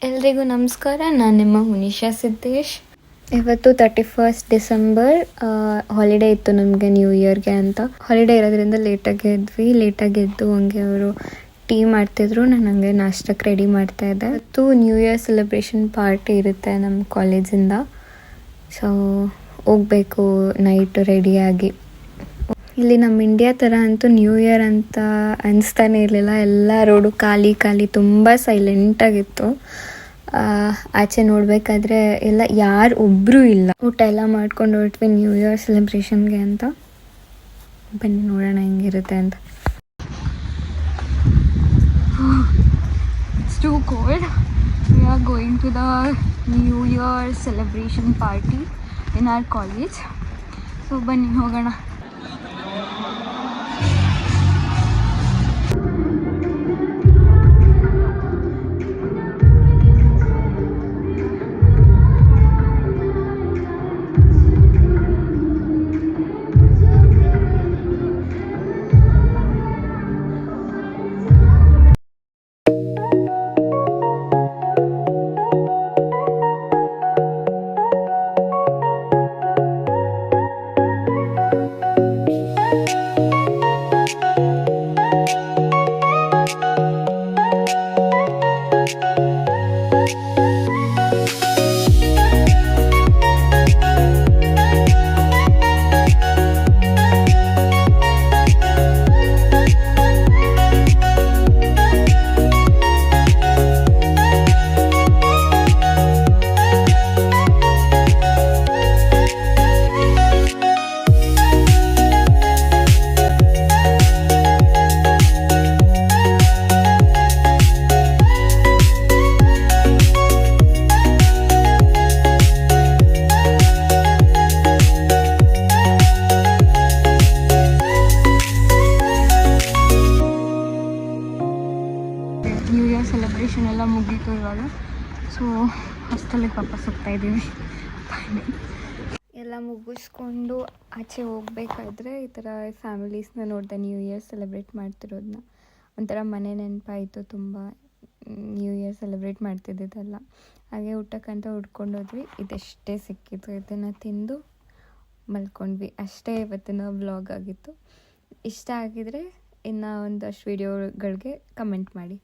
ಎಲ್ರಿಗೂ ನಮಸ್ಕಾರ. ನಾನು ನಿಮ್ಮ ಮುನಿಷಾ ಸಿದ್ದೇಶ್. ಇವತ್ತು 31 ಡಿಸೆಂಬರ್. ಹಾಲಿಡೇ ಇತ್ತು ನಮಗೆ ನ್ಯೂ ಇಯರ್ಗೆ ಅಂತ. ಹಾಲಿಡೇ ಇರೋದ್ರಿಂದ ಲೇಟಾಗಿ ಎದ್ದು ಹಂಗೆ ಅವರು ಟೀ ಮಾಡ್ತಿದ್ರು. ನಾನು ಹಂಗೆ ನಾಷ್ಟಕ್ಕೆ ರೆಡಿ ಮಾಡ್ತಾಯಿದ್ದೆ. ಇವತ್ತು ನ್ಯೂ ಇಯರ್ ಸೆಲೆಬ್ರೇಷನ್ ಪಾರ್ಟಿ ಇರುತ್ತೆ ನಮ್ಮ ಕಾಲೇಜಿಂದ. ಸೊ ಹೋಗಬೇಕು ನೈಟ್ ರೆಡಿಯಾಗಿ. ಇಲ್ಲಿ ನಮ್ಮ ಇಂಡಿಯಾ ಥರ ಅಂತೂ ನ್ಯೂ ಇಯರ್ ಅಂತ ಅನಿಸ್ತಾನೆ ಇರಲಿಲ್ಲ. ಎಲ್ಲ ರೋಡು ಖಾಲಿ ತುಂಬ ಸೈಲೆಂಟಾಗಿತ್ತು. ಆಚೆ ನೋಡಬೇಕಾದ್ರೆ ಎಲ್ಲ ಯಾರು ಒಬ್ಬರೂ ಇಲ್ಲ. ಊಟ ಎಲ್ಲ ಮಾಡ್ಕೊಂಡು ಹೊರಟ್ವಿ ನ್ಯೂ ಇಯರ್ ಸೆಲೆಬ್ರೇಷನ್ಗೆ ಅಂತ. ಬನ್ನಿ ನೋಡೋಣ ಹೆಂಗಿರುತ್ತೆ ಅಂತ. It's too cold. We are going to the New Year celebration party in our college. So ಬನ್ನಿ ಹೋಗೋಣ. ನ್ಯೂ ಇಯರ್ ಸೆಲೆಬ್ರೇಷನ್ ಎಲ್ಲ ಮುಗೀತು ಇವಾಗ. ಸೊ ಹಾಸ್ಟೆಲಿಗೆ ವಾಪಸ್ ಹೋಗ್ತಾ ಇದ್ದೀವಿ. ಎಲ್ಲ ಮುಗಿಸ್ಕೊಂಡು ಆಚೆ ಹೋಗ್ಬೇಕಾದ್ರೆ ಈ ಥರ ಫ್ಯಾಮಿಲೀಸ್ನ ನೋಡಿದೆ ನ್ಯೂ ಇಯರ್ ಸೆಲೆಬ್ರೇಟ್ ಮಾಡ್ತಿರೋದನ್ನ. ಒಂಥರ ಮನೆ ನೆನಪಾಯಿತು ತುಂಬ. ನ್ಯೂ ಇಯರ್ ಸೆಲೆಬ್ರೇಟ್ ಮಾಡ್ತಿದ್ದಿದ್ದೆಲ್ಲ. ಹಾಗೆ ಊಟಕ್ಕಂತ ಹುಡ್ಕೊಂಡು ಹೋದ್ವಿ. ಇದೆಷ್ಟೇ ಸಿಕ್ಕಿತ್ತು, ಇದನ್ನು ತಿಂದು ಮಲ್ಕೊಂಡ್ವಿ ಅಷ್ಟೇ. ಇವತ್ತಿನ ವ್ಲಾಗ್ ಆಗಿತ್ತು. ಇಷ್ಟ ಆಗಿದರೆ ಇನ್ನು ಒಂದಷ್ಟು ವೀಡಿಯೋಗಳಿಗೆ ಕಮೆಂಟ್ ಮಾಡಿ.